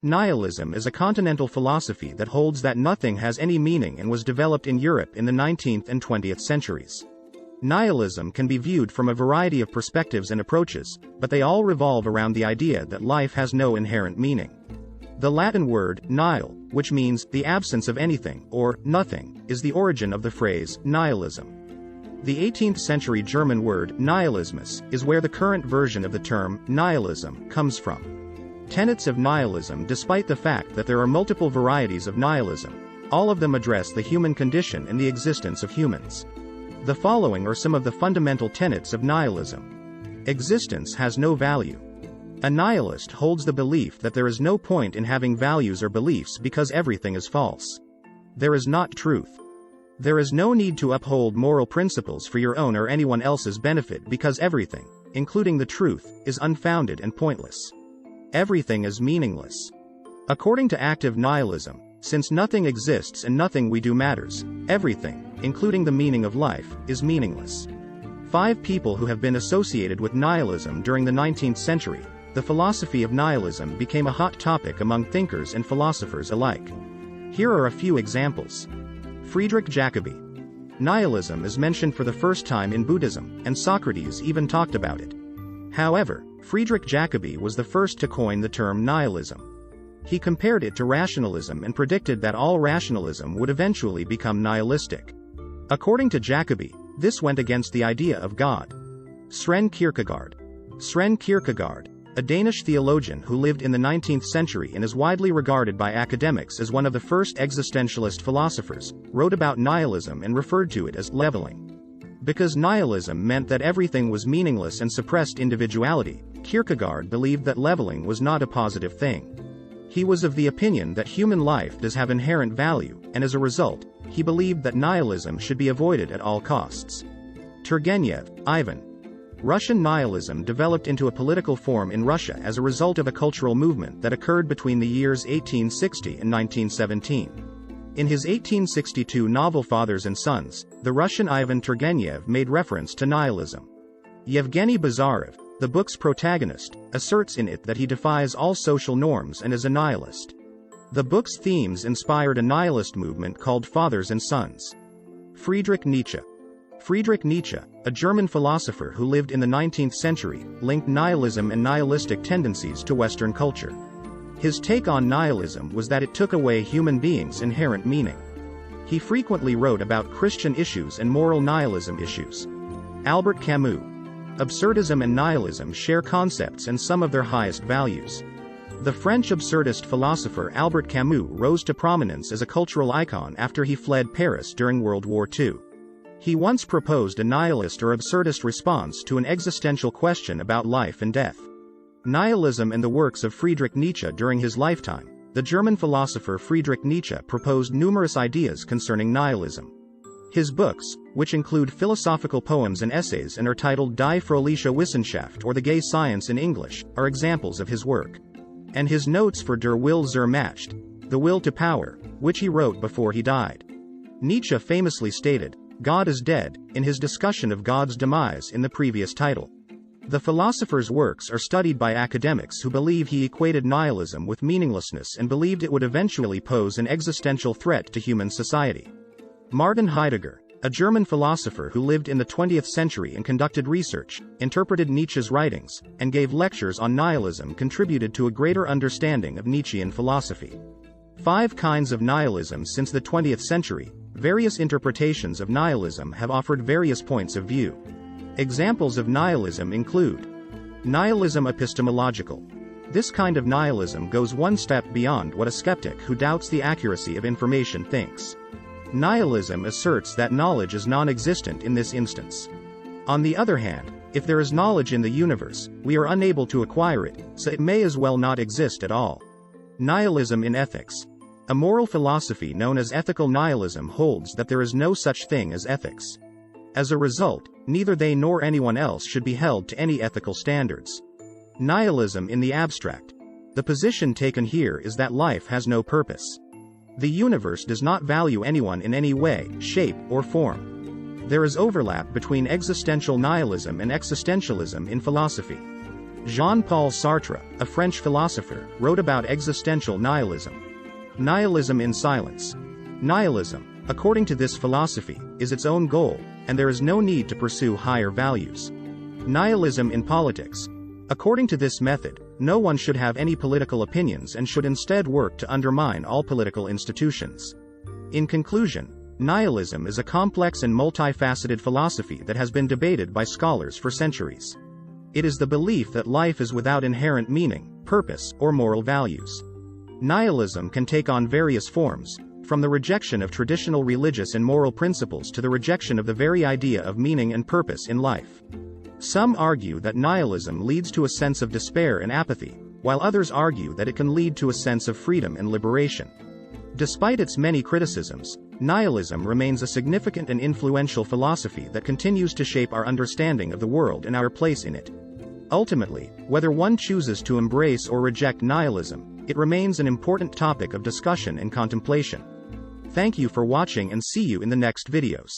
Nihilism is a continental philosophy that holds that nothing has any meaning and was developed in Europe in the 19th and 20th centuries. Nihilism can be viewed from a variety of perspectives and approaches, but they all revolve around the idea that life has no inherent meaning. The Latin word nihil, which means the absence of anything, or nothing, is the origin of the phrase nihilism. The 18th century German word Nihilismus is where the current version of the term nihilism comes from. Tenets of nihilism. Despite the fact that there are multiple varieties of nihilism, all of them address the human condition and the existence of humans. The following are some of the fundamental tenets of nihilism. Existence has no value. A nihilist holds the belief that there is no point in having values or beliefs because everything is false. There is not truth. There is no need to uphold moral principles for your own or anyone else's benefit because everything, including the truth, is unfounded and pointless. Everything is meaningless. According to active nihilism, since nothing exists and nothing we do matters, everything, including the meaning of life, is meaningless. 5 people who have been associated with nihilism during the 19th century. The philosophy of nihilism became a hot topic among thinkers and philosophers alike. Here are a few examples. Friedrich Jacobi. Nihilism is mentioned for the first time in Buddhism, and Socrates even talked about it. However, Friedrich Jacobi was the first to coin the term nihilism. He compared it to rationalism and predicted that all rationalism would eventually become nihilistic. According to Jacobi, this went against the idea of God. Søren Kierkegaard. Søren Kierkegaard, a Danish theologian who lived in the 19th century and is widely regarded by academics as one of the first existentialist philosophers, wrote about nihilism and referred to it as leveling. Because nihilism meant that everything was meaningless and suppressed individuality, Kierkegaard believed that leveling was not a positive thing. He was of the opinion that human life does have inherent value, and as a result, he believed that nihilism should be avoided at all costs. Turgenev, Ivan. Russian nihilism developed into a political form in Russia as a result of a cultural movement that occurred between the years 1860 and 1917. In his 1862 novel Fathers and Sons, the Russian Ivan Turgenev made reference to nihilism. Yevgeny Bazarev, the book's protagonist, asserts in it that he defies all social norms and is a nihilist. The book's themes inspired a nihilist movement called Fathers and Sons. Friedrich Nietzsche. Friedrich Nietzsche, a German philosopher who lived in the 19th century, linked nihilism and nihilistic tendencies to Western culture. His take on nihilism was that it took away human beings' inherent meaning. He frequently wrote about Christian issues and moral nihilism issues. Albert Camus. Absurdism and nihilism share concepts and some of their highest values. The French absurdist philosopher Albert Camus rose to prominence as a cultural icon after he fled Paris during World War II. He once proposed a nihilist or absurdist response to an existential question about life and death. Nihilism and the works of Friedrich Nietzsche during his lifetime. The German philosopher Friedrich Nietzsche proposed numerous ideas concerning nihilism. His books, which include philosophical poems and essays and are titled Die Fröhliche Wissenschaft or The Gay Science in English, are examples of his work. And his notes for Der Wille zur Macht, The Will to Power, which he wrote before he died. Nietzsche famously stated, "God is dead," in his discussion of God's demise in the previous title. The philosopher's works are studied by academics who believe he equated nihilism with meaninglessness and believed it would eventually pose an existential threat to human society. Martin Heidegger, a German philosopher who lived in the 20th century and conducted research, interpreted Nietzsche's writings, and gave lectures on nihilism, contributed to a greater understanding of Nietzschean philosophy. 5 kinds of nihilism. Since the 20th century, various interpretations of nihilism have offered various points of view. Examples of nihilism include nihilism epistemological. This kind of nihilism goes one step beyond what a skeptic who doubts the accuracy of information thinks. Nihilism asserts that knowledge is non-existent in this instance. On the other hand, if there is knowledge in the universe, we are unable to acquire it, so it may as well not exist at all. Nihilism in ethics. A moral philosophy known as ethical nihilism holds that there is no such thing as ethics. As a result, neither they nor anyone else should be held to any ethical standards. Nihilism in the abstract. The position taken here is that life has no purpose. The universe does not value anyone in any way, shape, or form. There is overlap between existential nihilism and existentialism in philosophy. Jean-Paul Sartre, a French philosopher, wrote about existential nihilism. Nihilism in silence. Nihilism, according to this philosophy, is its own goal, and there is no need to pursue higher values. Nihilism in politics. According to this method, no one should have any political opinions and should instead work to undermine all political institutions. In conclusion, nihilism is a complex and multifaceted philosophy that has been debated by scholars for centuries. It is the belief that life is without inherent meaning, purpose, or moral values. Nihilism can take on various forms, from the rejection of traditional religious and moral principles to the rejection of the very idea of meaning and purpose in life. Some argue that nihilism leads to a sense of despair and apathy, while others argue that it can lead to a sense of freedom and liberation. Despite its many criticisms, nihilism remains a significant and influential philosophy that continues to shape our understanding of the world and our place in it. Ultimately, whether one chooses to embrace or reject nihilism, it remains an important topic of discussion and contemplation. Thank you for watching and see you in the next videos.